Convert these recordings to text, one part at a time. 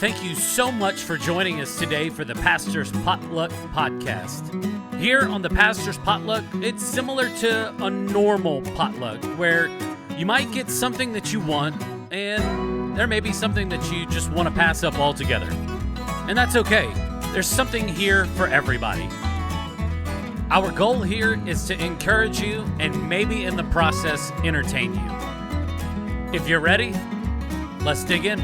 Thank you so much for joining us today for the Pastor's Potluck Podcast. Here on the Pastor's Potluck, it's similar to a normal potluck where you might get something that you want and there may be something that you just want to pass up altogether. And that's okay. There's something here for everybody. Our goal here is to encourage you and maybe in the process entertain you. If you're ready, let's dig in.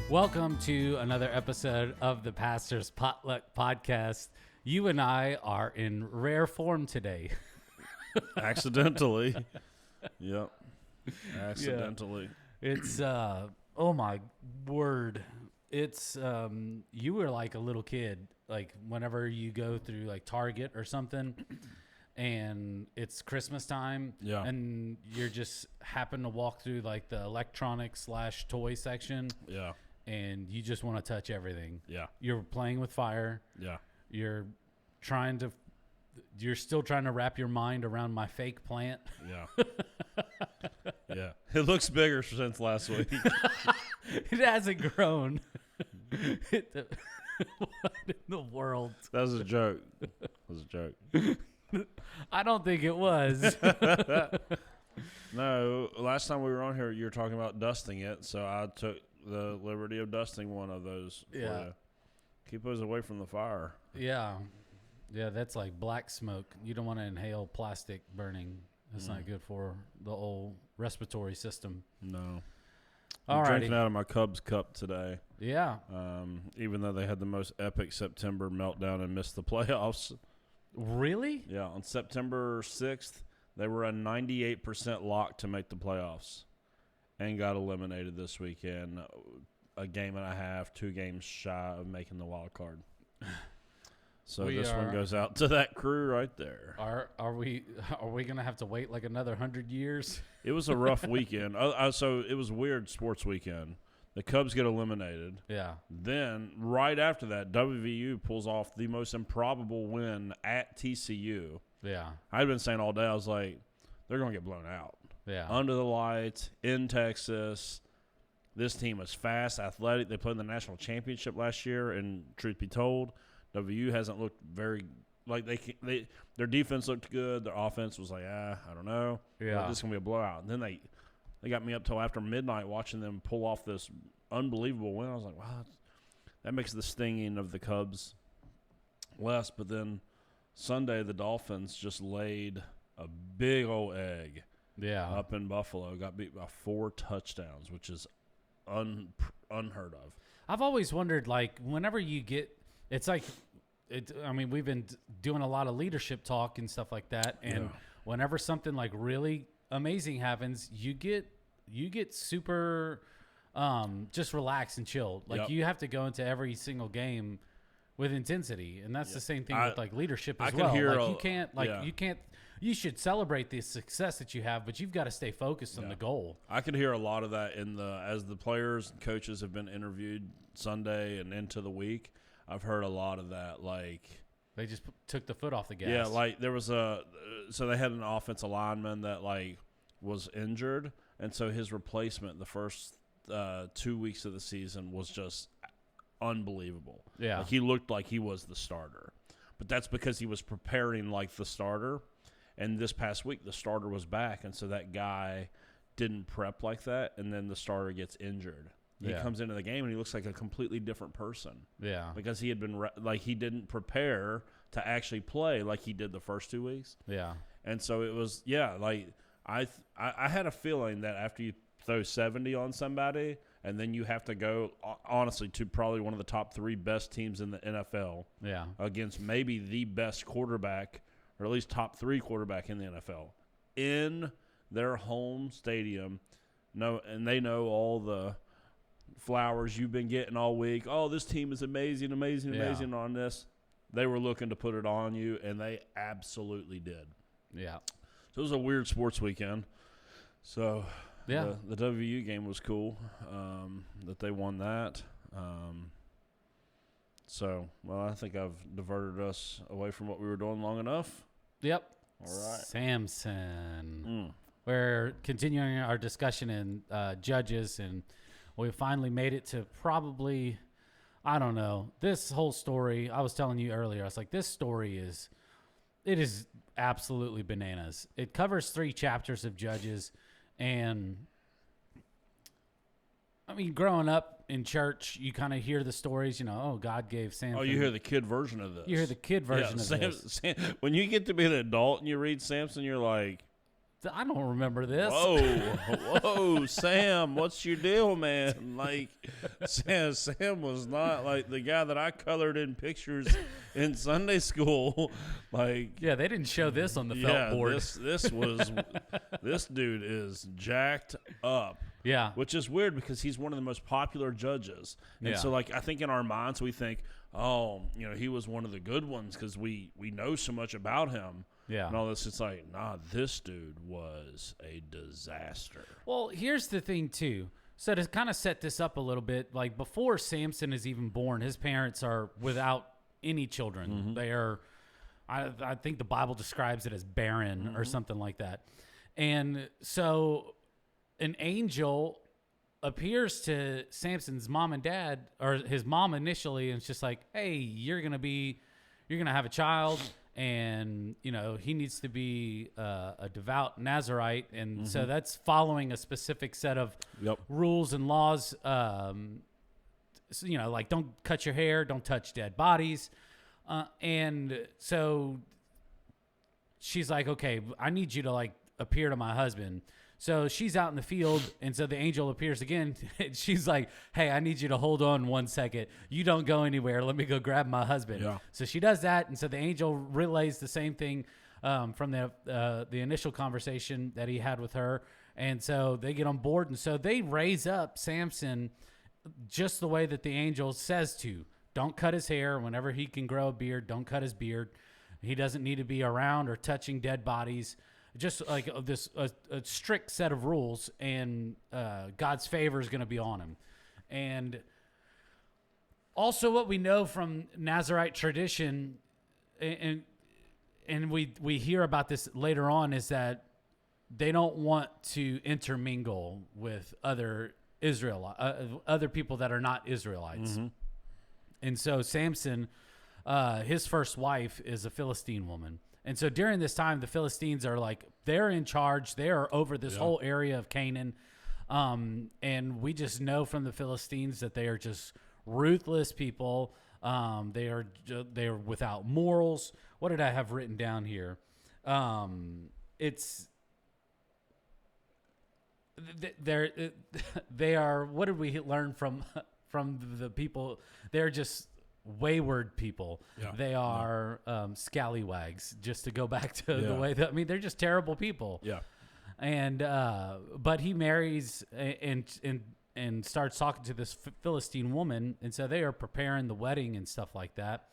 Welcome to another episode of the Pastor's Potluck Podcast. You and I are in rare form today. Accidentally. Yep. Accidentally. Yeah. It's, oh my word. It's, you were like a little kid, like whenever you go through like Target or something and it's Christmas time. Yeah. And you're just happen to walk through like the electronics / toy section. Yeah. And you just want to touch everything. Yeah. You're playing with fire. Yeah. You're still trying to wrap your mind around my fake plant. Yeah. Yeah. It looks bigger since last week. It hasn't grown. What in the world? That was a joke. That was a joke. I don't think it was. No, last time we were on here, you were talking about dusting it, so I took the liberty of dusting one of those. Yeah. Keep those away from the fire. Yeah. Yeah, that's like black smoke. You don't want to inhale plastic burning. That's not good for the old respiratory system. No. I'm drinking out of my Cubs cup today. Yeah. Even though they had the most epic September meltdown and missed the playoffs. Really? Yeah. On September 6th, they were a 98% lock to make the playoffs and got eliminated this weekend. A game and a half, 2 games shy of making the wild card. So this one goes out to that crew right there. Are we gonna have to wait like another 100 years? It was a rough weekend. So it was a weird sports weekend. The Cubs get eliminated. Yeah. Then right after that, WVU pulls off the most improbable win at TCU. Yeah. I'd been saying all day, I was like, they're gonna get blown out. Yeah. Under the lights in Texas. This team is fast, athletic. They played in the national championship last year, and truth be told, WVU hasn't looked very like their defense looked good. Their offense was like, I don't know. Yeah. This is gonna be a blowout. And then they got me up till after midnight watching them pull off this unbelievable win. I was like, wow, that makes the stinging of the Cubs less. But then Sunday, the Dolphins just laid a big old egg. Yeah. Up in Buffalo, got beat by 4 touchdowns, which is unheard of. I've always wondered, like, whenever you get, it's like, we've been doing a lot of leadership talk and stuff like that, and whenever something like really amazing happens, you get super, just relaxed and chilled. Like you have to go into every single game with intensity, and that's the same thing with like leadership as well. You should celebrate the success that you have, but you've got to stay focused on the goal. I could hear a lot of that as the players and coaches have been interviewed Sunday and into the week. I've heard a lot of that. Like they just took the foot off the gas. Yeah, like there was so they had an offensive lineman that like was injured, and so his replacement the first 2 weeks of the season was just unbelievable. Yeah, like he looked like he was the starter, but that's because he was preparing like the starter. And this past week, the starter was back, and so that guy didn't prep like that, and then the starter gets injured. He comes into the game, and he looks like a completely different person. Yeah. Because he had been he didn't prepare to actually play like he did the first 2 weeks. Yeah. And so it was, like I had a feeling that after you throw 70 on somebody, and then you have to go, honestly, to probably one of the top 3 best teams in the NFL. Yeah. Against maybe the best quarterback, or at least top 3 quarterback in the NFL, in their home stadium. And they know all the flowers you've been getting all week. Oh, this team is amazing on this. They were looking to put it on you, and they absolutely did. Yeah. So it was a weird sports weekend. So the WVU game was cool that they won that. So, I think I've diverted us away from what we were doing long enough. Yep. All right. Samson. We're continuing our discussion in Judges, and we finally made it to probably, I don't know, this whole story. I was telling you earlier, I was like, this story is absolutely bananas. It covers 3 chapters of Judges, and I mean, growing up in church, you kind of hear the stories, oh, God gave Samson. Oh, you hear the kid version of this. You hear the kid version of this. When you get to be an adult and you read Samson, you're like, I don't remember this. Whoa, Sam, what's your deal, man? Like, Sam was not like the guy that I colored in pictures in Sunday school. Like, yeah, they didn't show this on the felt board. This dude is jacked up. Yeah, which is weird because he's one of the most popular judges, and so like I think in our minds we think, oh, he was one of the good ones because we know so much about him. Yeah. And all this, it's like, nah, this dude was a disaster. Well, here's the thing, too. So to kind of set this up a little bit, like before Samson is even born, his parents are without any children. Mm-hmm. They are, I think the Bible describes it as barren or something like that. And so an angel appears to Samson's mom and dad, or his mom initially, and it's just like, hey, you're going to have a child. And, he needs to be a devout Nazirite. And so that's following a specific set of rules and laws. Like don't cut your hair, don't touch dead bodies. And so she's like, okay, I need you to appear to my husband. So she's out in the field, and so the angel appears again. And she's like, hey, I need you to hold on 1 second. You don't go anywhere. Let me go grab my husband. Yeah. So she does that, and so the angel relays the same thing from the initial conversation that he had with her. And so they get on board, and so they raise up Samson just the way that the angel says to. Don't cut his hair. Whenever he can grow a beard, don't cut his beard. He doesn't need to be around or touching dead bodies. Just like this, a strict set of rules, and God's favor is going to be on him. And also, what we know from Nazirite tradition, and we hear about this later on, is that they don't want to intermingle with other people that are not Israelites. Mm-hmm. And so Samson, his first wife is a Philistine woman. And so during this time, the Philistines are they're in charge. They are over this whole area of Canaan. And we just know from the Philistines that they are just ruthless people. They are without morals. What did I have written down here? They are, what did we learn from the people? They're just wayward people. Yeah. They are scallywags, just to go back to the way that, they're just terrible people. Yeah. And but he marries and starts talking to this Philistine woman, and so they are preparing the wedding and stuff like that.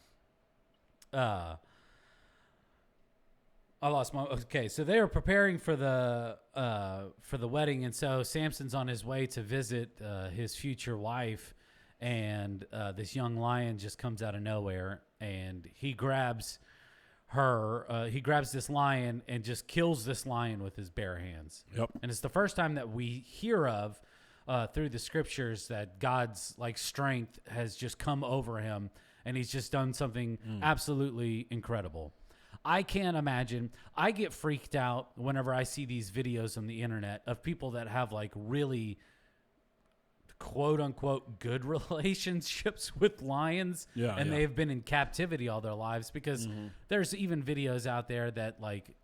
I lost my okay. So they are preparing for the wedding, and so Samson's on his way to visit his future wife. And this young lion just comes out of nowhere, and he grabs her. He grabs this lion and just kills this lion with his bare hands. Yep. And it's the first time that we hear of through the scriptures that God's strength has just come over him, and he's just done something absolutely incredible. I can't imagine. I get freaked out whenever I see these videos on the internet of people that have really quote unquote good relationships with lions, and they've been in captivity all their lives, because there's even videos out there that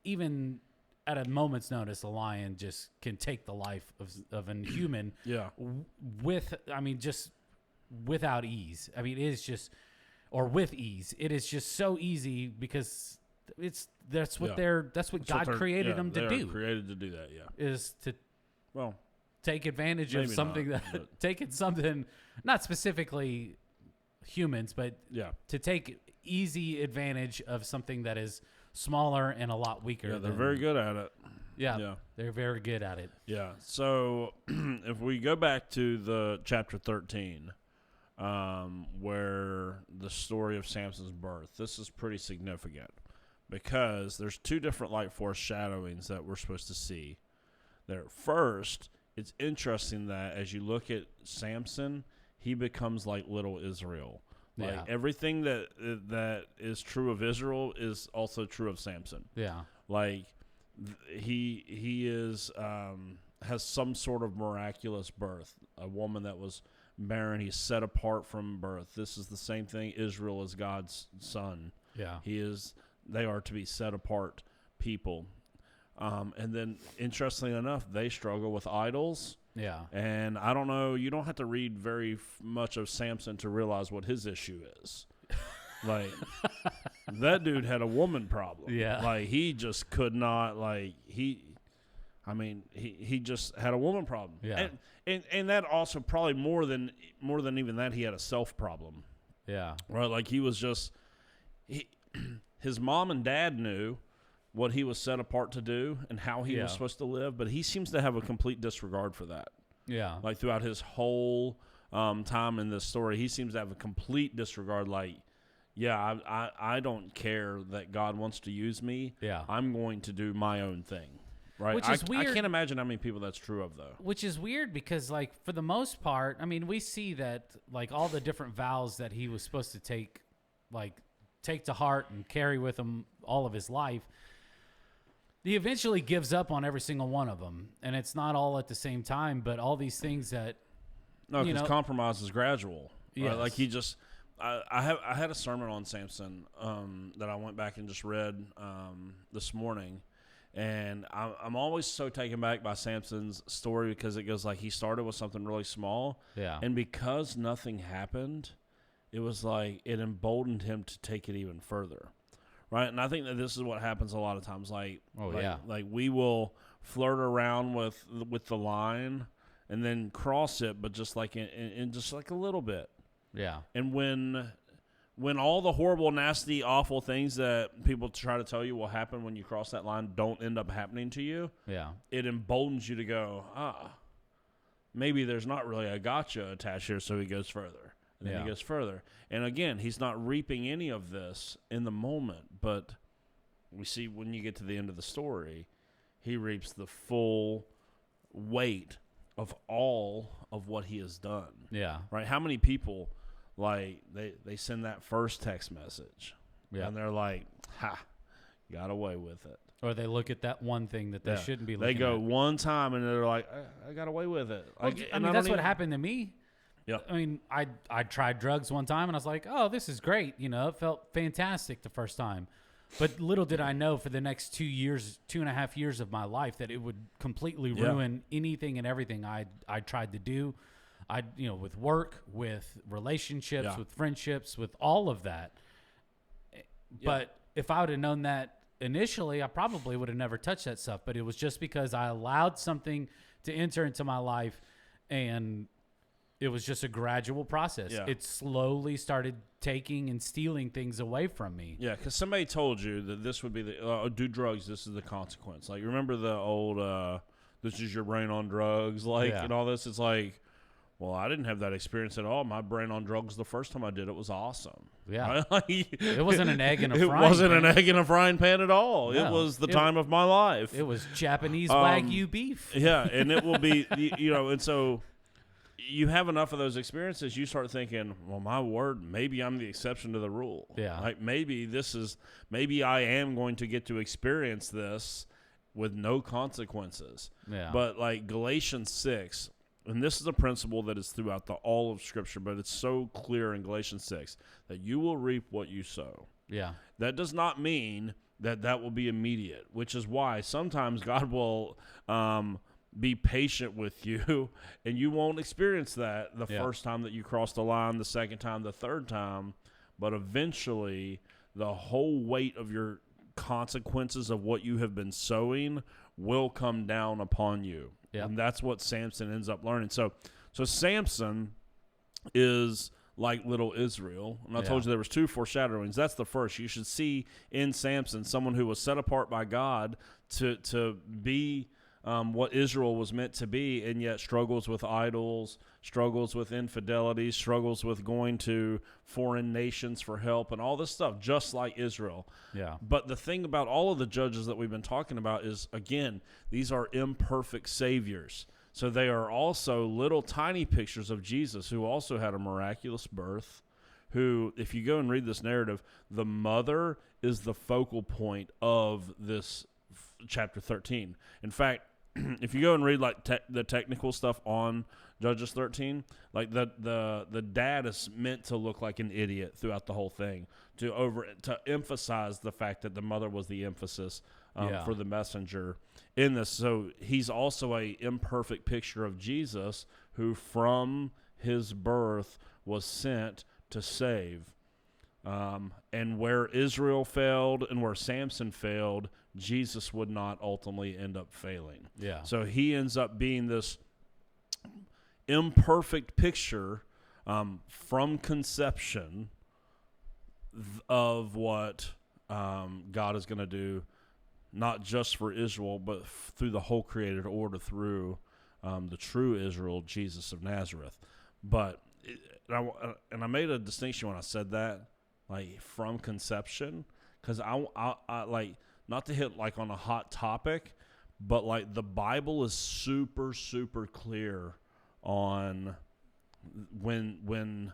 even at a moment's notice a lion just can take the life of a human just without ease. It is just, or with ease. It is just so easy because that's what God created them to do. Created to do that, is to take advantage of something taking something, not specifically humans, but to take easy advantage of something that is smaller and a lot weaker. Yeah, they're very good at it. Yeah, they're very good at it. Yeah. So if we go back to the chapter 13, where the story of Samson's birth, this is pretty significant because there's 2 different foreshadowings that we're supposed to see. there. First, it's interesting that as you look at Samson, he becomes like little Israel. Like everything that is true of Israel is also true of Samson. Yeah. Like he is has some sort of miraculous birth. A woman that was barren, he's set apart from birth. This is the same thing. Israel is God's son. Yeah. They are to be set apart people. And then, interestingly enough, they struggle with idols. Yeah. And I don't know, you don't have to read very much of Samson to realize what his issue is. Like, that dude had a woman problem. Yeah. Like, he just could not, like, he just had a woman problem. Yeah. And that also probably more than even that, he had a self problem. Yeah. Right? Like, he was just, his mom and dad knew what he was set apart to do and how he was supposed to live, but he seems to have a complete disregard for that. Yeah. Like throughout his whole time in this story, he seems to have a complete disregard. Like, I don't care that God wants to use me. Yeah. I'm going to do my own thing. Right. Which is weird. I can't imagine how many people that's true of, though. Which is weird because, like, for the most part, I mean, we see that, like, all the different vows that he was supposed to take to heart and carry with him all of his life, he eventually gives up on every single one of them. And it's not all at the same time, but all these things that, no, because compromise is gradual. Yes. Right? Like, he just, I had a sermon on Samson that I went back and just read this morning. And I'm always so taken back by Samson's story because it goes like he started with something really small. Yeah. And because nothing happened, it was like it emboldened him to take it even further. Right? And I think that this is what happens a lot of times. Like we will flirt around with the line and then cross it, but just like in just like a little bit. Yeah. And when all the horrible, nasty, awful things that people try to tell you will happen when you cross that line don't end up happening to you, it emboldens you to go, maybe there's not really a gotcha attached here, so he goes further. And then he goes further. And again, he's not reaping any of this in the moment, but we see when you get to the end of the story, he reaps the full weight of all of what he has done. Yeah. Right? How many people... Like, they send that first text message, and they're like, got away with it. Or they look at that one thing that they shouldn't be looking at. They go one time, and they're like, I got away with it. Well, Like, that's what happened to me. Yeah. I mean, I tried drugs one time, and I was like, oh, this is great. It felt fantastic the first time. But little did I know for the next 2.5 years of my life that it would completely ruin anything and everything I tried to do. With work, with relationships, with friendships, with all of that. But if I would have known that initially, I probably would have never touched that stuff. But it was just because I allowed something to enter into my life, and it was just a gradual process. Yeah. It slowly started taking and stealing things away from me. Yeah, because somebody told you that this would be do drugs, this is the consequence. Like, remember the old, this is your brain on drugs, and all this? It's like, well, I didn't have that experience at all. My brain on drugs the first time I did it was awesome. Yeah. Right? It wasn't an egg in a frying pan. It wasn't an egg in a frying pan at all. No. It was the time of my life. It was Japanese Wagyu beef. Yeah, and it will be, and so you have enough of those experiences, you start thinking, well, my word, maybe I'm the exception to the rule. Yeah. Like maybe I am going to get to experience this with no consequences. Yeah. But like Galatians 6, and this is a principle that is throughout all of Scripture, but it's so clear in Galatians 6 that you will reap what you sow. Yeah. That does not mean that will be immediate, which is why sometimes God will be patient with you, and you won't experience that the first time that you cross the line, the second time, the third time, but eventually the whole weight of your consequences of what you have been sowing will come down upon you. Yep. And that's what Samson ends up learning. So Samson is like little Israel. And I told you there was 2 foreshadowings. That's the first. You should see in Samson someone who was set apart by God to be what Israel was meant to be, and yet struggles with idols, struggles with infidelity, struggles with going to foreign nations for help, and all this stuff, just like Israel. Yeah. But the thing about all of the judges that we've been talking about is, again, these are imperfect saviors. So they are also little tiny pictures of Jesus, who also had a miraculous birth, who, if you go and read this narrative, the mother is the focal point of this chapter 13. In fact, if you go and read like the technical stuff on Judges 13, like the dad is meant to look like an idiot throughout the whole thing to emphasize the fact that the mother was the emphasis for the messenger in this. So he's also a imperfect picture of Jesus, who from his birth was sent to save. And where Israel failed and where Samson failed, Jesus would not ultimately end up failing. Yeah. So he ends up being this imperfect picture from conception of what God is going to do, not just for Israel, but through the whole created order, through the true Israel, Jesus of Nazareth. But I made a distinction when I said that, like from conception, because I like, not to hit like on a hot topic, but like the Bible is super, super clear on when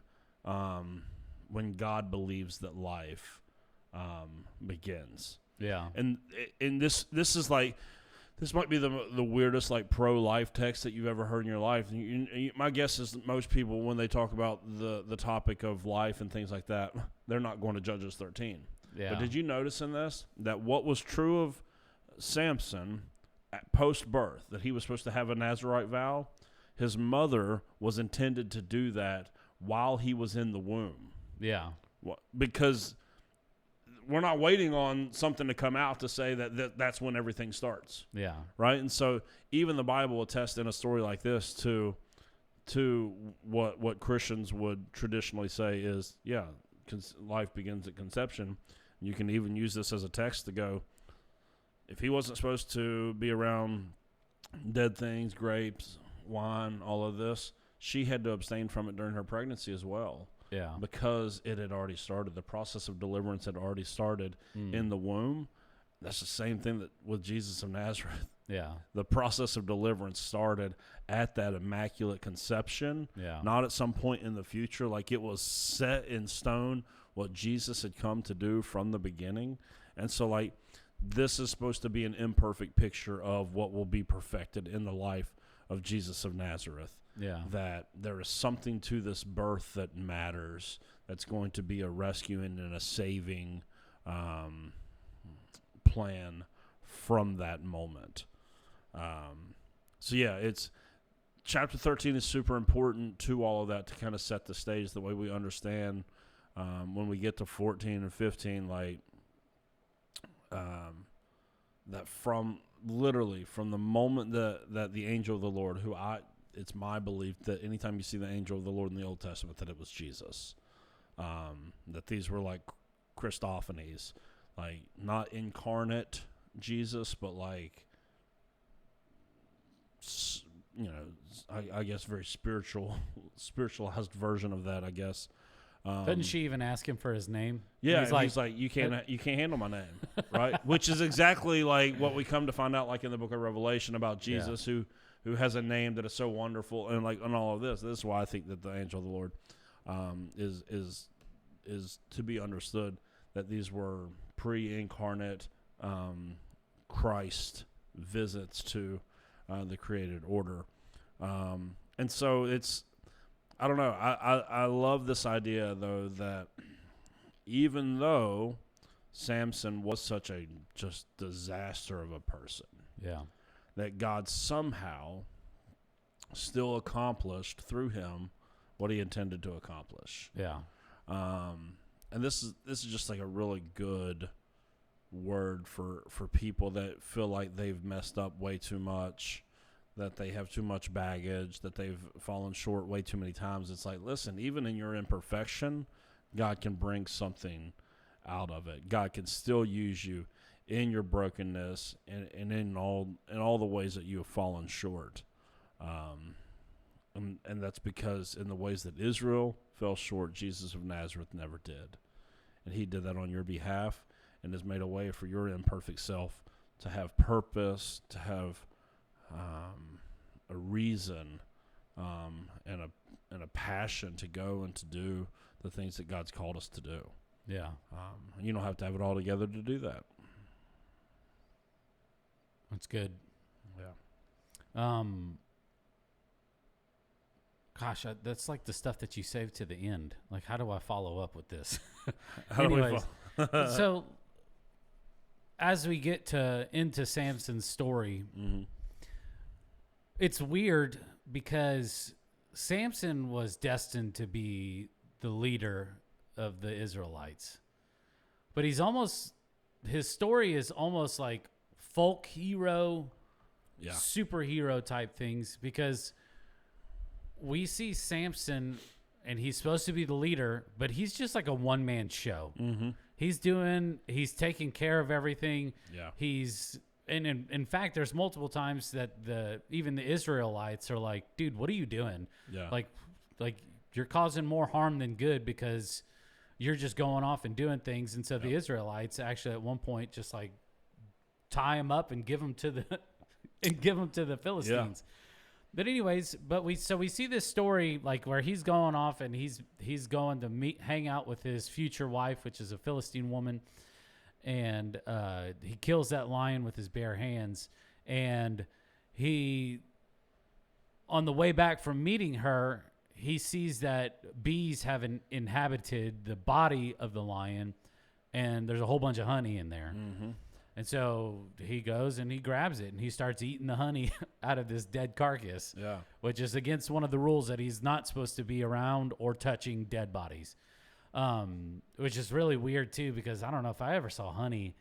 God believes that life begins. Yeah. And this is like, this might be the weirdest like pro-life text that you've ever heard in your life. My guess is that most people, when they talk about the topic of life and things like that, they're not going to Judges 13. Yeah. But did you notice in this that what was true of Samson at post-birth, that he was supposed to have a Nazirite vow, his mother was intended to do that while he was in the womb. Yeah. Because we're not waiting on something to come out to say that's when everything starts. Yeah. Right? And so even the Bible attests in a story like this to what Christians would traditionally say is, life begins at conception. You can even use this as a text to go, if he wasn't supposed to be around dead things, grapes, wine, all of this, she had to abstain from it during her pregnancy as well. Yeah. Because it had already started. The process of deliverance had already started in the womb. That's the same thing that with Jesus of Nazareth. Yeah. The process of deliverance started at that immaculate conception, not at some point in the future. Like it was set in stone what Jesus had come to do from the beginning. And so like this is supposed to be an imperfect picture of what will be perfected in the life of Jesus of Nazareth. Yeah. That there is something to this birth that matters, that's going to be a rescuing and a saving plan from that moment. It's chapter 13 is super important to all of that, to kind of set the stage the way we understand when we get to 14 and 15, like that from the moment that the angel of the Lord, it's my belief that anytime you see the angel of the Lord in the Old Testament, that it was Jesus. That these were like Christophanies, like not incarnate Jesus, but like, I guess very spiritualized version of that, I guess. Didn't she even ask him for his name? Yeah, he's like, you can't handle my name, right? Which is exactly like what we come to find out, like in the book of Revelation about Jesus, who has a name that is so wonderful, and like on all of this. This is why I think that the angel of the Lord is to be understood, that these were pre-incarnate Christ visits to the created order, and so it's, I don't know. I love this idea, though, that even though Samson was such a just disaster of a person, that God somehow still accomplished through him what he intended to accomplish. Yeah. And this is just like a really good word for people that feel like they've messed up way too much, that they have too much baggage, that they've fallen short way too many times. It's like, listen, even in your imperfection, God can bring something out of it. God can still use you in your brokenness and in all the ways that you have fallen short. And that's because in the ways that Israel fell short, Jesus of Nazareth never did. And he did that on your behalf and has made a way for your imperfect self to have purpose, to have a reason and a passion to go and to do the things that God's called us to do. Yeah. You don't have to have it all together to do that. That's good. Yeah. Gosh, that's like the stuff that you save to the end. Like, how do I follow up with this? How do we Anyways, so as we get into Samson's story, it's weird because Samson was destined to be the leader of the Israelites. But his story is almost like folk hero, superhero type things, because we see Samson and he's supposed to be the leader, but he's just like a one-man show. Mm-hmm. He's taking care of everything. Yeah. And in fact, there's multiple times that even the Israelites are like, dude, what are you doing? Yeah. Like you're causing more harm than good because you're just going off and doing things. And so the Israelites actually at one point just like tie him up and give him to the Philistines. Yeah. But anyways, we see this story like where he's going off and he's going to hang out with his future wife, which is a Philistine woman, and he kills that lion with his bare hands. And he, on the way back from meeting her, he sees that bees have inhabited the body of the lion, and there's a whole bunch of honey in there. Mm-hmm. And so he goes and he grabs it and he starts eating the honey out of this dead carcass, which is against one of the rules that he's not supposed to be around or touching dead bodies, which is really weird too, because I don't know if I ever saw honey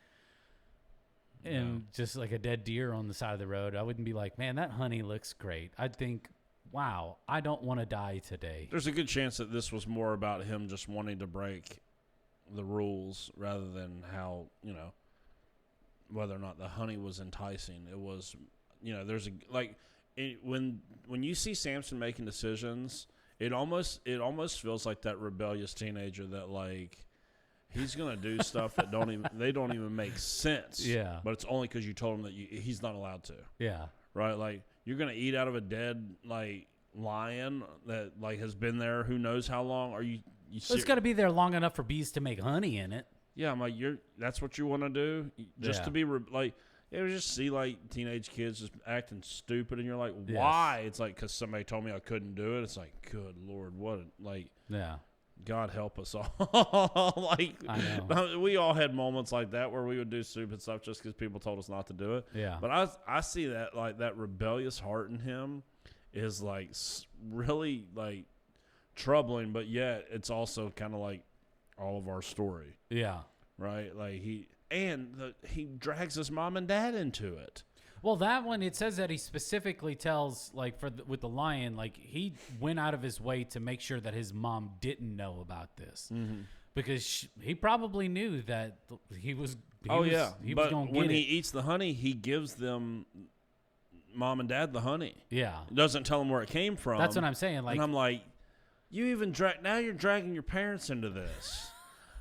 in just like a dead deer on the side of the road. I wouldn't be like, man, that honey looks great. I'd think, wow, I don't want to die today. There's a good chance that this was more about him just wanting to break the rules rather than how, whether or not the honey was enticing. It was, there's when you see Samson making decisions, it almost feels like that rebellious teenager that like he's gonna do stuff that don't even make sense. Yeah. But it's only because you told him that he's not allowed to. Yeah. Right. Like you're gonna eat out of a dead like lion that like has been there who knows how long. Are you? It's got to be there long enough for bees to make honey in it. Yeah, I'm like, that's what you want to do? Just to be, just see, like, teenage kids just acting stupid, and you're like, why? It's like, because somebody told me I couldn't do it. It's like, good Lord, God help us all. Like, I know. We all had moments like that where we would do stupid stuff just because people told us not to do it. Yeah. But I see that, like, that rebellious heart in him is, like, really, like, troubling, but yet it's also kind of like all of our story. Yeah. Right? Like he drags his mom and dad into it. Well, that one, it says that he specifically tells, like, with the lion, like, he went out of his way to make sure that his mom didn't know about this. Mm-hmm. Because he probably knew that he was going to get it. When he eats the honey, he gives them, mom and dad, the honey. Yeah. Doesn't tell them where it came from. That's what I'm saying. Like, and I'm like, you even now you're dragging your parents into this.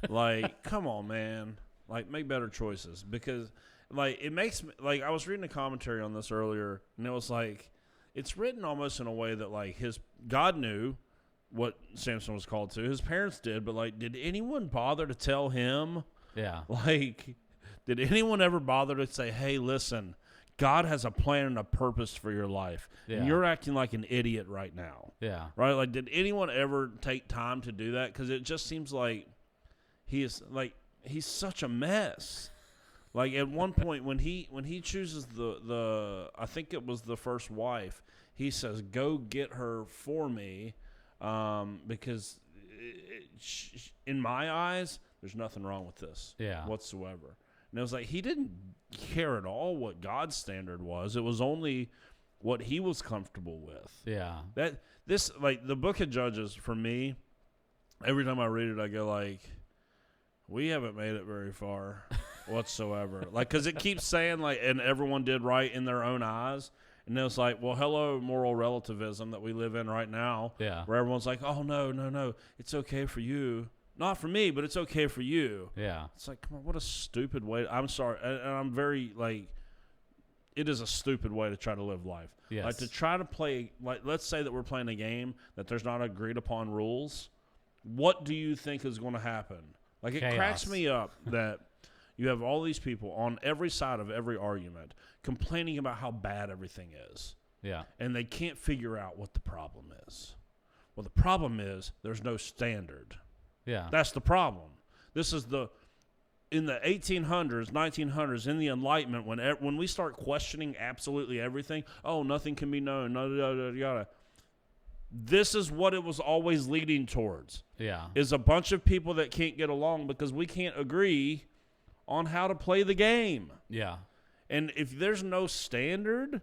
Like, come on, man. Like, make better choices. Because, like, it makes me, like, I was reading a commentary on this earlier, and it was like, it's written almost in a way that, like, God knew what Samson was called to. His parents did, but, like, did anyone bother to tell him? Yeah. Like, did anyone ever bother to say, hey, listen, God has a plan and a purpose for your life. Yeah. And you're acting like an idiot right now. Yeah. Right? Like, did anyone ever take time to do that? Because it just seems like he's such a mess. Like, at one point when he chooses the I think it was the first wife, he says, go get her for me, because in my eyes, there's nothing wrong with this whatsoever. And it was like he didn't care at all what God's standard was. It was only what he was comfortable with. Yeah. The book of Judges, for me, every time I read it, I go like, we haven't made it very far. whatsoever. Like, because it keeps saying, like, and everyone did right in their own eyes. And it's like, well, hello, moral relativism that we live in right now. Yeah. Where everyone's like, oh, no. It's okay for you. Not for me, but it's okay for you. Yeah. It's like, come on, what a stupid way. I'm sorry. And I'm very, like, it is a stupid way to try to live life. Yes. Like, to try to play, like, let's say that we're playing a game that there's not agreed upon rules. What do you think is going to happen? Like, it Chaos. cracks me up that you have all these people on every side of every argument complaining about how bad everything is. Yeah. And they can't figure out what the problem is. Well, the problem is there's no standard. Yeah. That's the problem. This is in the 1800s, 1900s, in the Enlightenment, when we start questioning absolutely everything, oh, nothing can be known, yada. This is what it was always leading towards. Yeah. Is a bunch of people that can't get along because we can't agree on how to play the game. Yeah. And if there's no standard,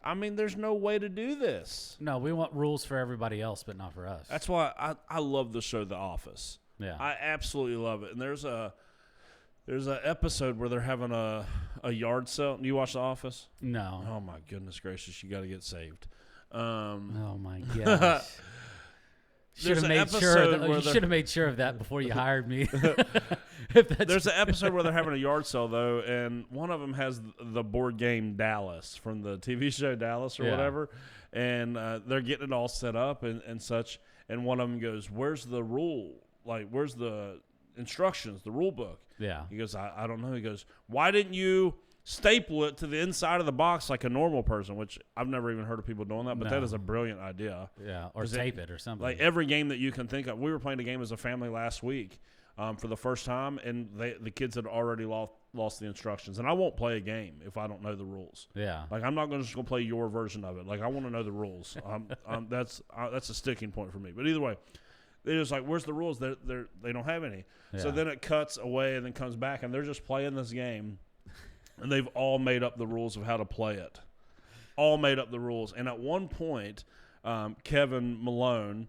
I mean, there's no way to do this. No, we want rules for everybody else, but not for us. That's why I love the show The Office. Yeah. I absolutely love it. And there's a episode where they're having a yard sale. Do you watch The Office? No. Oh, my goodness gracious. You got to get saved. Oh, my gosh. You should have made sure of that before you hired me. There's an episode where they're having a yard sale, though, and one of them has the board game Dallas from the TV show Dallas or whatever, and they're getting it all set up and such, and one of them goes, where's the rule? Like, where's the instructions, the rule book? Yeah. He goes, I don't know. He goes, why didn't you staple it to the inside of the box like a normal person, which I've never even heard of people doing that, but that is a brilliant idea. Yeah, or tape it or something. Like every game that you can think of. We were playing a game as a family last week for the first time, and the kids had already lost the instructions. And I won't play a game if I don't know the rules. Yeah. Like, I'm not just going to play your version of it. Like, I want to know the rules. That's a sticking point for me. But either way, they're just like, where's the rules? They don't have any. Yeah. So then it cuts away and then comes back, and they're just playing this game. And they've all made up the rules of how to play it. All made up the rules. And at one point, Kevin Malone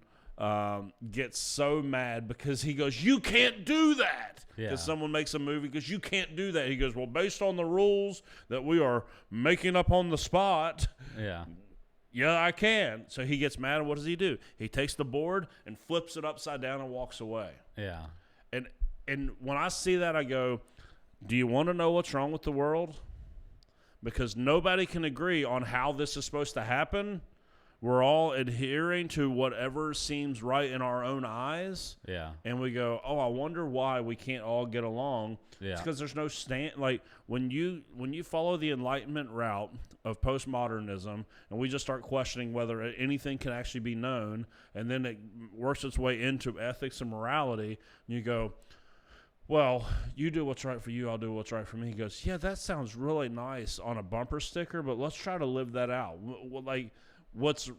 gets so mad because he goes, you can't do that. Because someone makes a movie because you can't do that. He goes, well, based on the rules that we are making up on the spot, yeah, I can. So he gets mad, and what does he do? He takes the board and flips it upside down and walks away. Yeah. And when I see that, I go, do you want to know what's wrong with the world? Because nobody can agree on how this is supposed to happen. We're all adhering to whatever seems right in our own eyes. Yeah. And we go, oh, I wonder why we can't all get along. Yeah. It's because there's no like when you follow the Enlightenment route of postmodernism, and we just start questioning whether anything can actually be known, and then it works its way into ethics and morality, and you go, well, you do what's right for you, I'll do what's right for me. He goes, yeah, that sounds really nice on a bumper sticker, but let's try to live that out. Like, what's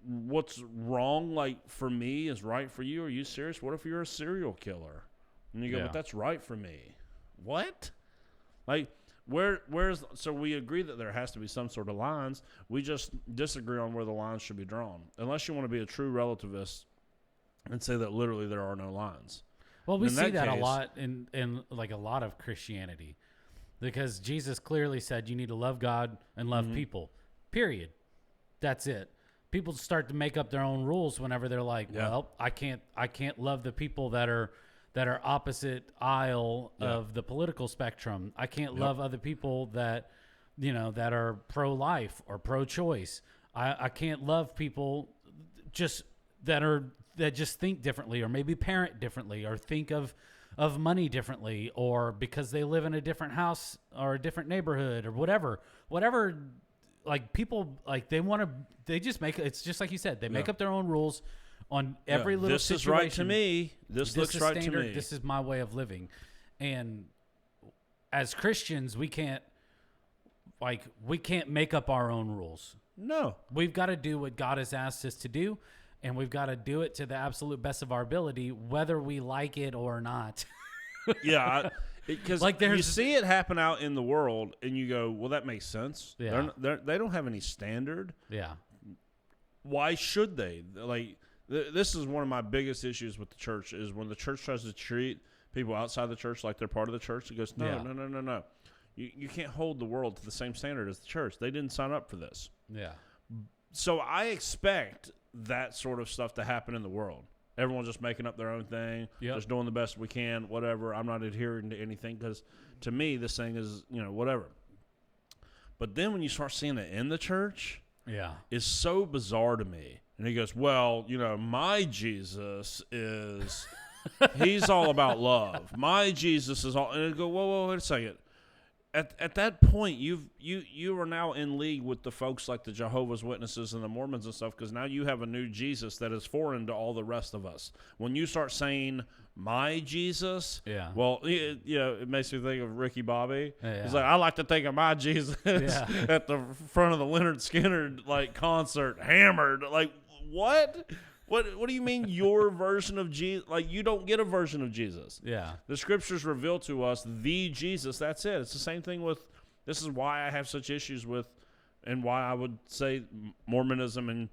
wrong, like, for me is right for you? Are you serious? What if you're a serial killer? And you go, but that's right for me. What? Like, so we agree that there has to be some sort of lines. We just disagree on where the lines should be drawn. Unless you want to be a true relativist and say that literally there are no lines. Well, we see that a lot in like a lot of Christianity, because Jesus clearly said you need to love God and love people, period. That's it. People start to make up their own rules whenever they're like, well, I can't love the people that are opposite aisle of the political spectrum. I can't love other people that, that are pro-life or pro-choice. I can't love people just that just think differently, or maybe parent differently, or think of money differently, or because they live in a different house or a different neighborhood or whatever. Like, people, like, they just make, it's just like you said, they make up their own rules on every little situation. This is right to me. This looks right to me. This is my way of living. And as Christians, we can't make up our own rules. No. We've got to do what God has asked us to do. And we've got to do it to the absolute best of our ability, whether we like it or not. Yeah, because like you see it happen out in the world, and you go, well, that makes sense. Yeah. They don't have any standard. Yeah. Why should they? Like, this is one of my biggest issues with the church, is when the church tries to treat people outside the church like they're part of the church. He goes, no. You can't hold the world to the same standard as the church. They didn't sign up for this. Yeah. So I expect that sort of stuff to happen in the world. Everyone's just making up their own thing, just doing the best we can, whatever. I'm not adhering to anything because, to me, this thing is, whatever. But then when you start seeing it in the church, it's so bizarre to me. And he goes, well, my Jesus is, he's all about love. My Jesus is all, and I go, whoa, wait a second. At that point, you are now in league with the folks like the Jehovah's Witnesses and the Mormons and stuff, because now you have a new Jesus that is foreign to all the rest of us. When you start saying my Jesus, well, it makes me think of Ricky Bobby. He's like, I like to think of my Jesus at the front of the Leonard Skinner concert, hammered. Like, what? What do you mean your version of Jesus? Like, you don't get a version of Jesus. Yeah. The scriptures reveal to us the Jesus. That's it. It's the same thing with, this is why I have such issues with, and why I would say Mormonism and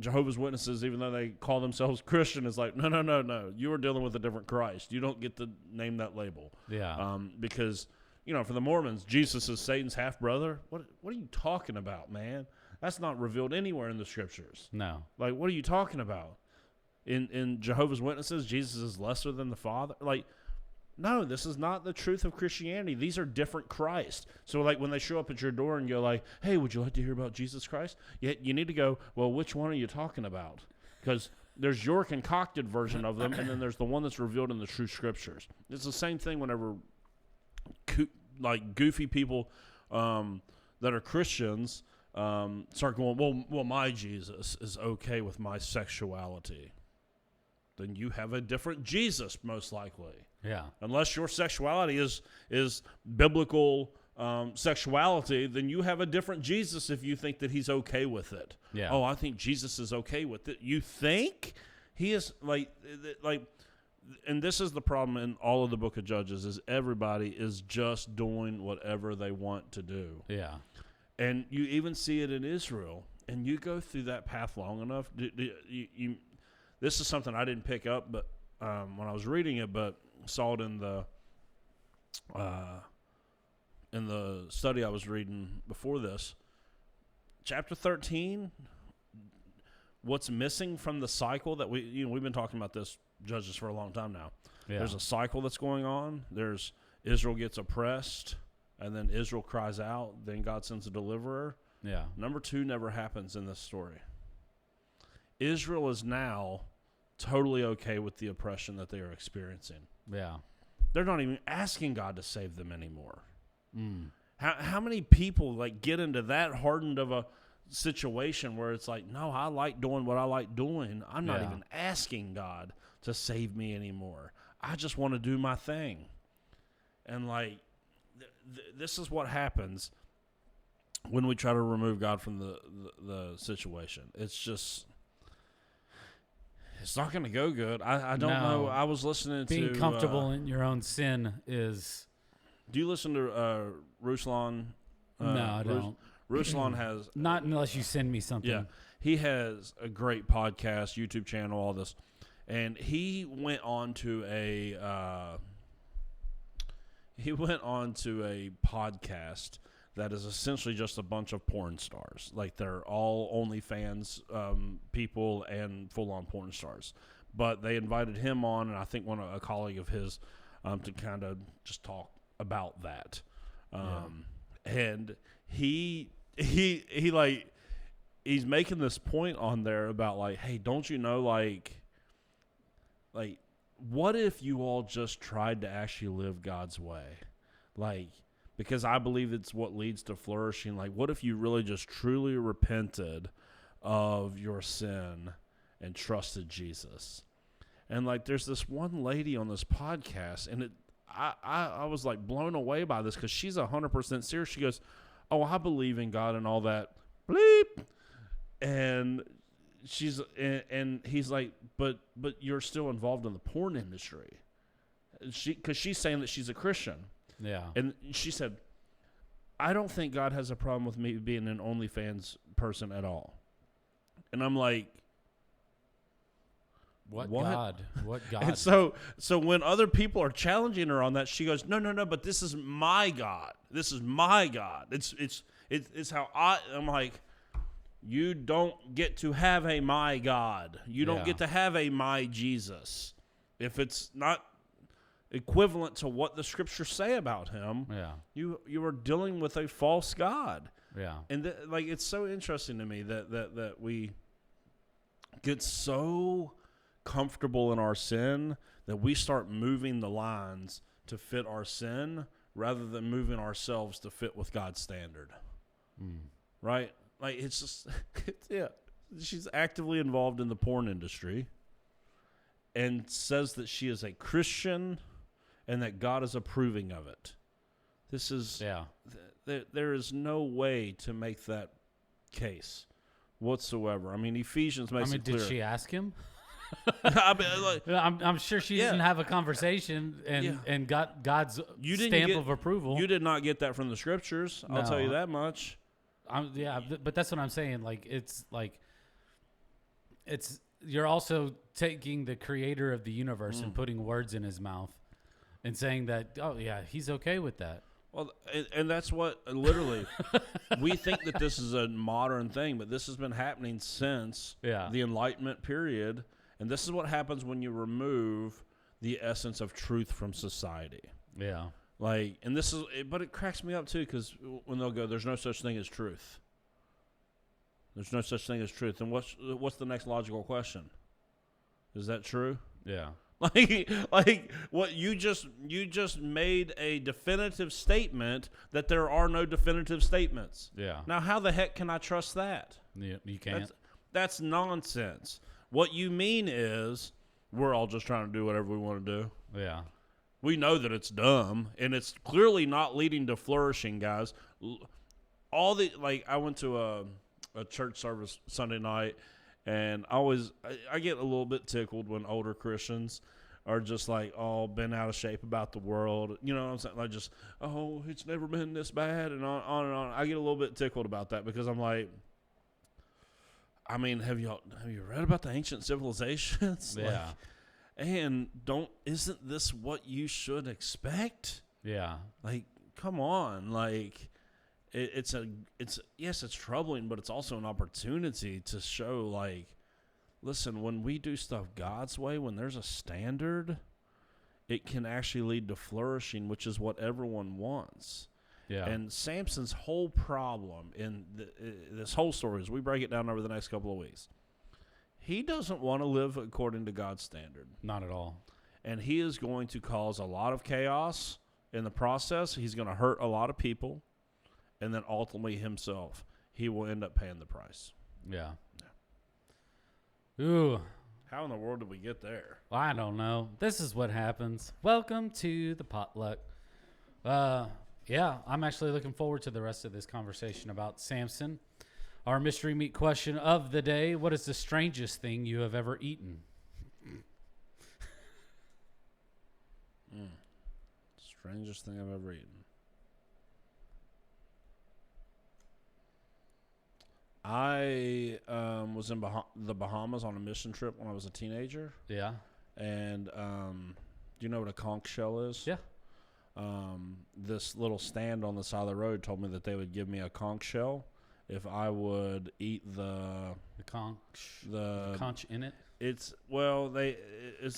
Jehovah's Witnesses, even though they call themselves Christian, is like, no. You are dealing with a different Christ. You don't get to name that label. Yeah. Because, for the Mormons, Jesus is Satan's half-brother. What are you talking about, man? That's not revealed anywhere in the scriptures. No. Like, what are you talking about? In Jehovah's Witnesses, Jesus is lesser than the Father? Like, no, this is not the truth of Christianity. These are different Christ. So, like, when they show up at your door and you're like, hey, would you like to hear about Jesus Christ? You need to go, well, which one are you talking about? Because there's your concocted version of them, and then there's the one that's revealed in the true scriptures. It's the same thing whenever, goofy people that are Christians start going, well, my Jesus is okay with my sexuality. Then you have a different Jesus, most likely. Yeah. Unless your sexuality is biblical sexuality, then you have a different Jesus if you think that he's okay with it. Yeah. Oh, I think Jesus is okay with it. You think? He is like, and this is the problem in all of the book of Judges, is everybody is just doing whatever they want to do. Yeah. And you even see it in Israel, and you go through that path long enough. This is something I didn't pick up, but when I was reading it, but saw it in the study I was reading before this. Chapter 13. What's missing from the cycle that we've been talking about this Judges for a long time now. Yeah. There's a cycle that's going on. There's Israel gets oppressed. And then Israel cries out. Then God sends a deliverer. Yeah. Number 2 never happens in this story. Israel is now totally okay with the oppression that they are experiencing. Yeah. They're not even asking God to save them anymore. Mm. How many people get into that hardened of a situation where it's like, no, I like doing what I like doing. I'm not even asking God to save me anymore. I just want to do my thing. And this is what happens when we try to remove God from the situation. It's not going to go good. I don't know. I was listening to... Being comfortable in your own sin is... Do you listen to Ruslan? No, I don't. Ruslan has... Not unless you send me something. Yeah. He has a great podcast, YouTube channel, all this. And he went on to a... podcast that is essentially just a bunch of porn stars. They're all OnlyFans people and full-on porn stars. But they invited him on, and I think a colleague of his, to kind of just talk about that. And he's making this point on there about hey, don't you know, what if you all just tried to actually live God's way? Because I believe it's what leads to flourishing. What if you really just truly repented of your sin and trusted Jesus? And there's this one lady on this podcast, and I was blown away by this because she's 100% serious. She goes, oh, I believe in God and all that. Bleep. And he's like, but you're still involved in the porn industry. Because she's saying that she's a Christian. Yeah. And she said, I don't think God has a problem with me being an OnlyFans person at all. And I'm like, What God? What God? And so when other people are challenging her on that, she goes, no, but this is my God. This is my God. It's how I'm like, you don't get to have a my God. You don't get to have a my Jesus. If it's not equivalent to what the scriptures say about him, you are dealing with a false God. Yeah. And it's so interesting to me that we get so comfortable in our sin that we start moving the lines to fit our sin rather than moving ourselves to fit with God's standard. Right? Like, it's just, she's actively involved in the porn industry and says that she is a Christian and that God is approving of it. This is, there is no way to make that case whatsoever. I mean, Ephesians makes it clear. Did she ask him? I mean, I'm sure she didn't have a conversation and got God's stamp of approval. You did not get that from the scriptures. I'll tell you that much. But that's what I'm saying. You're also taking the creator of the universe and putting words in his mouth and saying that, he's okay with that. Well, and that's what literally we think that this is a modern thing, but this has been happening since the Enlightenment period. And this is what happens when you remove the essence of truth from society. Yeah. But it cracks me up too, because when they'll go, there's no such thing as truth. There's no such thing as truth. And what's the next logical question? Is that true? Yeah. Like what you just made a definitive statement that there are no definitive statements. Yeah. Now, how the heck can I trust that? Yeah, you can't. That's nonsense. What you mean is we're all just trying to do whatever we want to do. Yeah. We know that it's dumb, and it's clearly not leading to flourishing, guys. I went to a church service Sunday night, and I get a little bit tickled when older Christians are just like all bent out of shape about the world. You know what I'm saying? Like just, it's never been this bad, and on and on. I get a little bit tickled about that because I'm like, I mean, have you read about the ancient civilizations? Yeah. Isn't this what you should expect? Yeah. Like, come on. Like, it's troubling, but it's also an opportunity to show, like, listen, when we do stuff God's way, when there's a standard, it can actually lead to flourishing, which is what everyone wants. Yeah. And Samson's whole problem in this whole story, as we break it down over the next couple of weeks, he doesn't want to live according to God's standard. Not at all. And he is going to cause a lot of chaos in the process. He's going to hurt a lot of people. And then ultimately himself, he will end up paying the price. Yeah. Ooh. How in the world did we get there? I don't know. This is what happens. Welcome to the potluck. I'm actually looking forward to the rest of this conversation about Samson. Our mystery meat question of the day: what is the strangest thing you have ever eaten? Strangest thing I've ever eaten. I was in the Bahamas on a mission trip when I was a teenager. Yeah. And do you know what a conch shell is? Yeah. This little stand on the side of the road told me that they would give me a conch shell if I would eat the conch in it. It's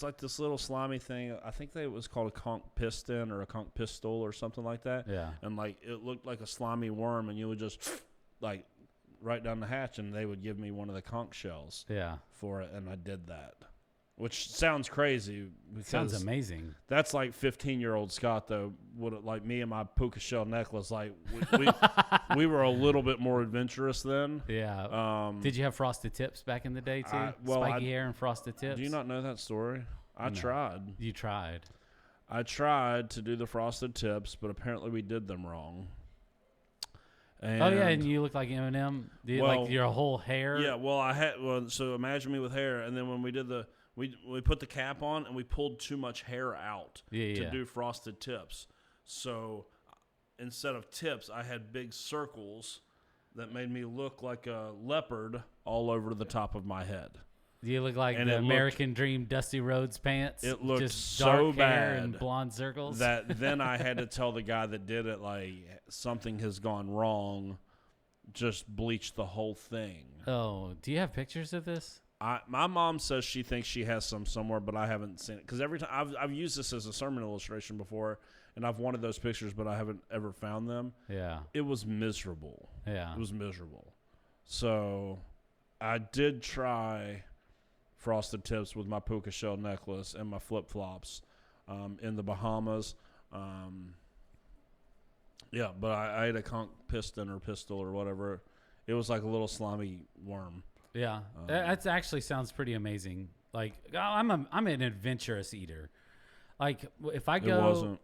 like this little slimy thing. I think it was called a conch piston or a conch pistol or something like that. Yeah. And like it looked like a slimy worm, and you would just like right down the hatch, and they would give me one of the conch shells. Yeah. For it, and I did that. Which sounds crazy. Sounds amazing. That's like 15-year-old Scott, though. Like me and my puka shell necklace. Like we were a little bit more adventurous then. Yeah. Did you have frosted tips back in the day too? Spiky hair and frosted tips. Do you not know that story? I tried. You tried. I tried to do the frosted tips, but apparently we did them wrong. And you look like Eminem. Like your whole hair. Yeah. Well, so imagine me with hair, and then when we did we put the cap on and we pulled too much hair out to do frosted tips. So instead of tips, I had big circles that made me look like a leopard all over the top of my head. You look like And the it American Dream Dusty Rhodes pants. It looked just so dark hair bad and blonde circles. that then I had to tell the guy that did it, like, something has gone wrong. Just bleach the whole thing. Oh, do you have pictures of this? My mom says she thinks she has some somewhere, but I haven't seen it. Because every time I've used this as a sermon illustration before, and I've wanted those pictures, but I haven't ever found them. Yeah. It was miserable. Yeah. It was miserable. So I did try frosted tips with my puka shell necklace and my flip-flops in the Bahamas. Yeah, but I ate a conch piston or pistol or whatever. It was like a little slimy worm. Yeah, that actually sounds pretty amazing. Like I'm an adventurous eater. Like if I go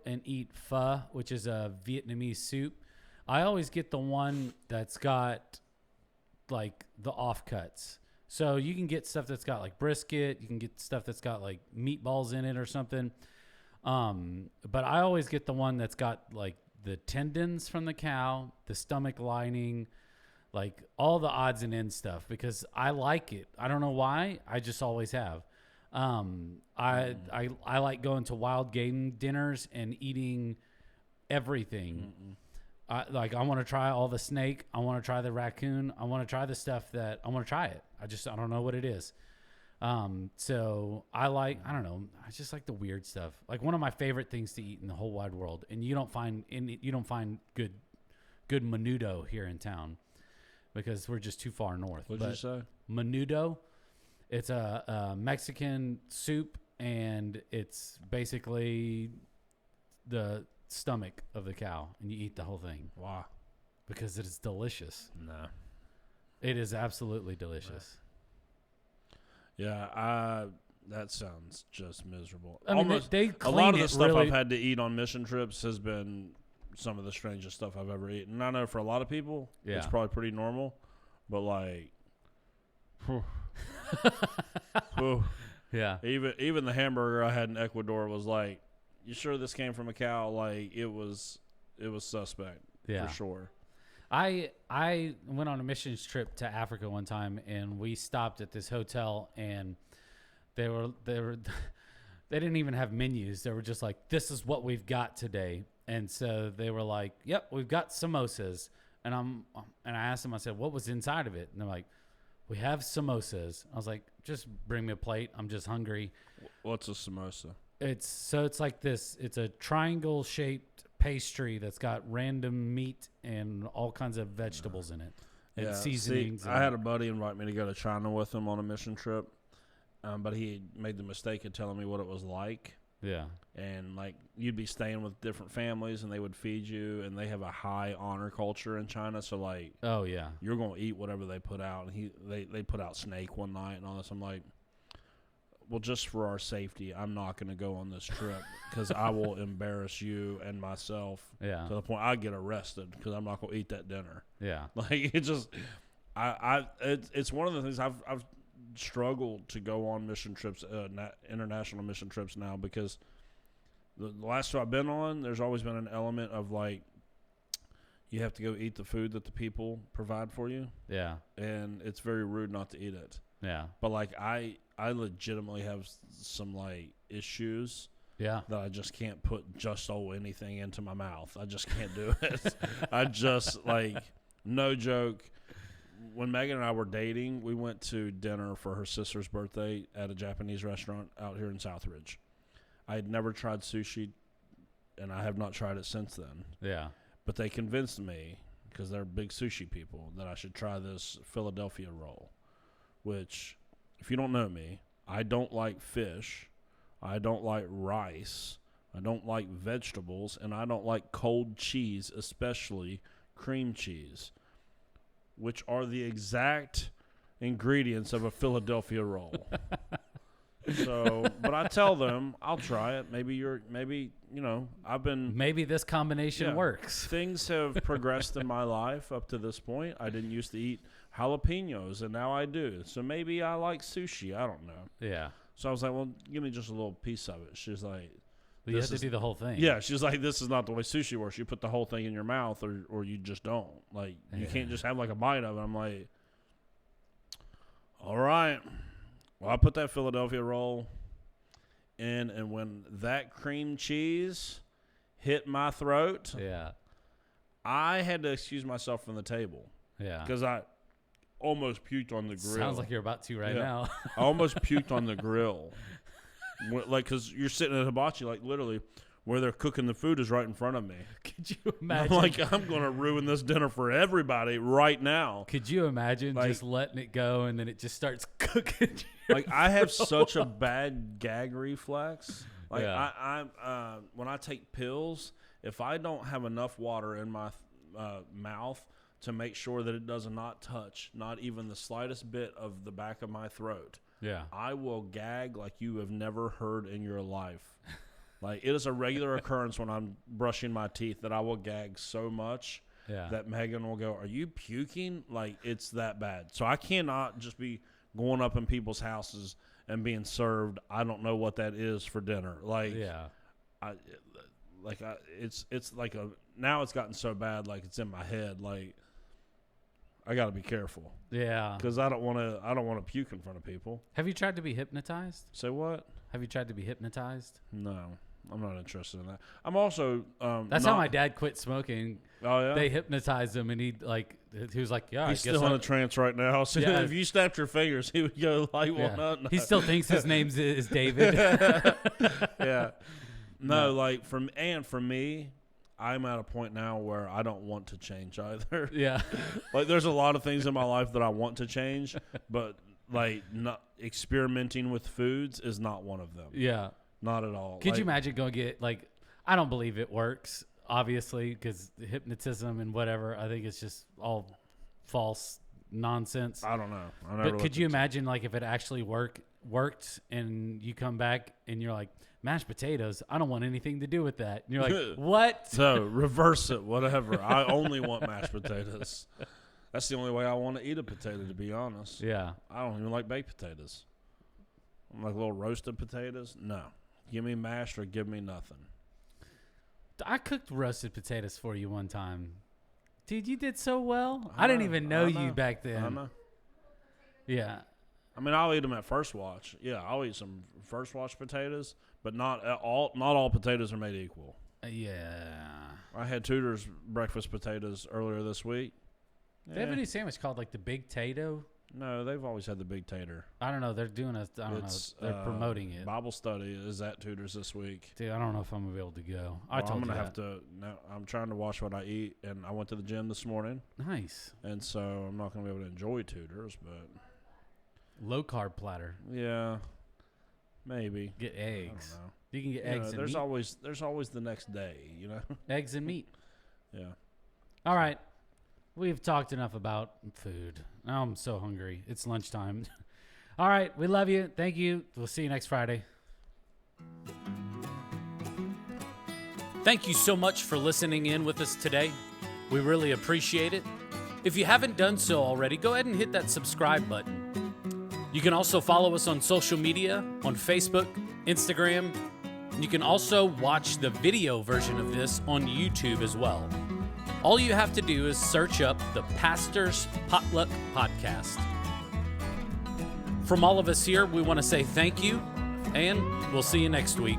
and eat pho, which is a Vietnamese soup, I always get the one that's got like the offcuts. So you can get stuff that's got like brisket, you can get stuff that's got like meatballs in it or something. But I always get the one that's got like the tendons from the cow, the stomach lining, like all the odds and ends stuff, because I like it. I don't know why. I just always have. I like going to wild game dinners and eating everything. I want to try all the snake. I want to try the raccoon. I want to try the stuff that I want to try it. I don't know what it is. So I don't know. I just like the weird stuff. Like one of my favorite things to eat in the whole wide world. And you don't find good menudo here in town because we're just too far north. What did you say? Menudo. It's a Mexican soup, and it's basically the stomach of the cow, and you eat the whole thing. Wow. Because it is delicious. No. It is absolutely delicious. Yeah, that sounds just miserable. I mean, they a lot of the stuff really, I've had to eat on mission trips has been some of the strangest stuff I've ever eaten. And I know for a lot of people, it's probably pretty normal, but like, whew. Yeah. Even the hamburger I had in Ecuador was like, you sure this came from a cow? Like it was suspect for sure. I went on a missions trip to Africa one time, and we stopped at this hotel, and they didn't even have menus. They were just like, this is what we've got today. And so they were like, yep, we've got samosas. And I asked them, I said, what was inside of it? And they're like, we have samosas. I was like, just bring me a plate. I'm just hungry. What's a samosa? It's like this. It's a triangle shaped pastry that's got random meat and all kinds of vegetables in it and seasonings. I had a buddy invite me to go to China with him on a mission trip, but he made the mistake of telling me what it was like. Yeah. And like you'd be staying with different families and they would feed you, and they have a high honor culture in China. So like, oh yeah, you're going to eat whatever they put out. And they put out snake one night and all this. I'm like, well, just for our safety, I'm not going to go on this trip because I will embarrass you and myself to the point I get arrested because I'm not going to eat that dinner. Yeah. Like it just, it's one of the things I've struggled to go on mission trips, international mission trips now, because the last two I've been on, there's always been an element of like, you have to go eat the food that the people provide for you. Yeah. And it's very rude not to eat it. Yeah. But like I legitimately have some like issues. Yeah. That I just can't put anything into my mouth. I just can't do it. I just like, no joke. When Megan and I were dating, we went to dinner for her sister's birthday at a Japanese restaurant out here in Southridge. I had never tried sushi, and I have not tried it since then. Yeah. But they convinced me, because they're big sushi people, that I should try this Philadelphia roll, which, if you don't know me, I don't like fish, I don't like rice, I don't like vegetables, and I don't like cold cheese, especially cream cheese, which are the exact ingredients of a Philadelphia roll. So, but I tell them I'll try it. Maybe maybe this combination works. Things have progressed in my life up to this point. I didn't used to eat jalapenos, and now I do. So maybe I like sushi. I don't know. Yeah. So I was like, well, give me just a little piece of it. She's like, you have to do the whole thing. Yeah, she's like, this is not the way sushi works. You put the whole thing in your mouth, or you just don't. Like, you can't just have like a bite of it. I'm like, All right. Well, I put that Philadelphia roll in, and when that cream cheese hit my throat, Yeah. I had to excuse myself from the table. Yeah. Because I almost puked on the grill. Sounds like you're about to right now. I almost puked on the grill. Like, because you're sitting at hibachi, like, literally, where they're cooking the food is right in front of me. Could you imagine? I'm like, I'm going to ruin this dinner for everybody right now. Could you imagine like, just letting it go and then it just starts cooking? Like, I have such a bad gag reflex. Like, Yeah. When I take pills, if I don't have enough water in my mouth to make sure that it does not touch, not even the slightest bit of the back of my throat, Yeah. I will gag like you have never heard in your life. Like, it is a regular occurrence when I'm brushing my teeth that I will gag so much that Megan will go, "Are you puking?" Like, it's that bad. So I cannot just be going up in people's houses and being served, I don't know what that is for dinner. Like, it's like now it's gotten so bad, like it's in my head. Like, I got to be careful. Yeah. Because I don't want to puke in front of people. Have you tried to be hypnotized? Say what? Have you tried to be hypnotized? No, I'm not interested in that. I'm also that's how my dad quit smoking. Oh yeah. They hypnotized him, and he was like, "Yeah, He's I guess still in a trance right now. So Yeah. if you snapped your fingers, he would go like, "Well, Yeah. no." He still thinks his name is David." Yeah. No, like for me, I'm at a point now where I don't want to change either. Yeah. Like, there's a lot of things in my life that I want to change, but like, not experimenting with foods is not one of them. Yeah. Not at all. Could you imagine going get I don't believe it works, obviously, because hypnotism and whatever, I think it's just all false nonsense. I don't know. But could you imagine if it actually worked and you come back and you're like, mashed potatoes, I don't want anything to do with that. And you're like, what? So reverse it, whatever. I only want mashed potatoes. That's the only way I want to eat a potato, to be honest. Yeah. I don't even like baked potatoes. I like little roasted potatoes. No. Give me mashed or give me nothing. I cooked roasted potatoes for you one time. Dude, you did so well. I didn't even know you back then. I know. Yeah. I mean, I'll eat them at first watch. Yeah, I'll eat some first watch potatoes, but not all potatoes are made equal. Yeah. I had Tudor's breakfast potatoes earlier this week. They have a new sandwich called the Big Tato. No, they've always had the Big Tater. I don't know. They're doing I don't know. They're promoting it. Bible study is at Tudor's this week. Dude, I don't know if I'm going to be able to go. I'm going to have to. No, I'm trying to watch what I eat, and I went to the gym this morning. Nice. And so I'm not going to be able to enjoy Tudor's, but. Low carb platter. Yeah. Maybe. Get eggs. I don't know. You can get eggs and there's meat. There's always the next day, you know? Eggs and meat. Yeah. All right. We've talked enough about food. Now I'm so hungry. It's lunchtime. All right. We love you. Thank you. We'll see you next Friday. Thank you so much for listening in with us today. We really appreciate it. If you haven't done so already, go ahead and hit that subscribe button. You can also follow us on social media, on Facebook, Instagram. You can also watch the video version of this on YouTube as well. All you have to do is search up the Pastor's Potluck Podcast. From all of us here, we want to say thank you, and we'll see you next week.